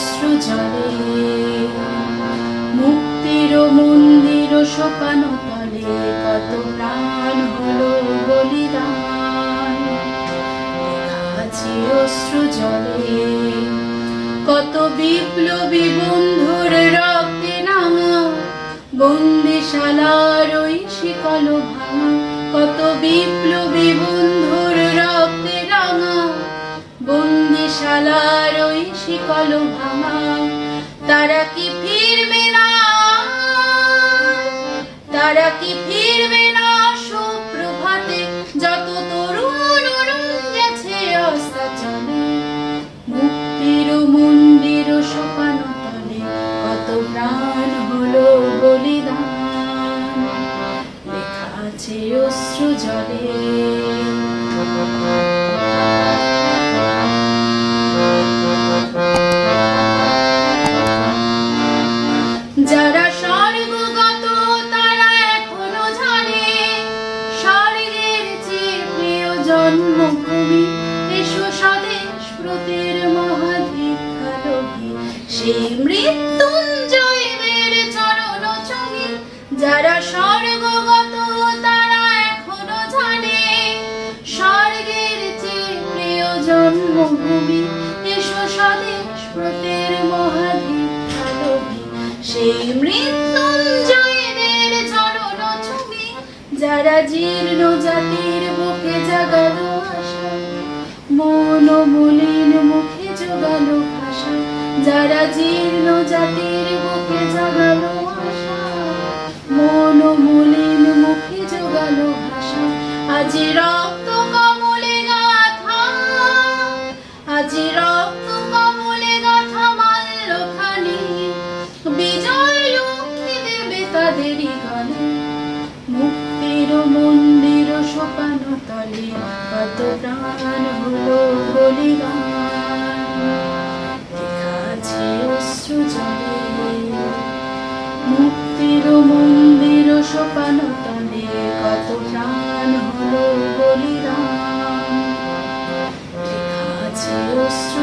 অশ্রু জলে, মুক্তির মন্দির সোপানো তলে কত প্রাণ হলো বলিদান। লেখা আছে অশ্রু জলে, কত বিপ্লবী বন্ধুর রক্তে রাঙা বন্দিশালার ওই শিকল ভাঙা। কত বিপ্লবী বন্ধুর রক্তে রাঙা বন্দিশালার ওই শিকল ভাঙা। তারা কি ফিরবে না, তারা কি ফিরবে না সুপ্রভাতে, যত তরুণ গেছে অস্তাচলে। মুক্তির মন্দির সোপানো তলে কত প্রাণ হলো বলিদান। লেখা আছে অশ্রু জলে। যারা স্বর্গগত তারা এখনো জানে স্বর্গের চেয়ে প্রিয় জন্মভূমি। এসো স্বদেশ ব্রতের মহাদীক্ষা লোভী, সেই মৃত্যুঞ্জয়দের চরণ চুমি। যারা স্বর্গগত তারা এখনো জানে স্বর্গের চেয়ে প্রিয় জন্মভূমি। এসো স্বদেশ ব্রতের মহাদীক্ষা লোভী, সেই মৃত্যুঞ্জয়দের চরণ চুমি। যারা জীর্ণ জাতির বুকে জাগালো আশা, মন মলিন মুখে জোগালো ভাষা। যারা জীর্ণ জাতির বুকে জাগালো আশা, মন মলিন মুখে জোগালো ভাষা। আজি রক্ত কমলে গাথা, আজি রক্ত কমলে গাথা মাল্যখানি, বিজয় লক্ষ্মী দেবে তাদেরই গানে। মুক্তির মন্দির সোপানো তলে কত প্রাণ হলো বলিদান। লেখা আছে অশ্রু জলে, মুক্তির মন্দির সোপানো তলে কত প্রাণ হলো বলিদান। লেখা আছে অশ্রু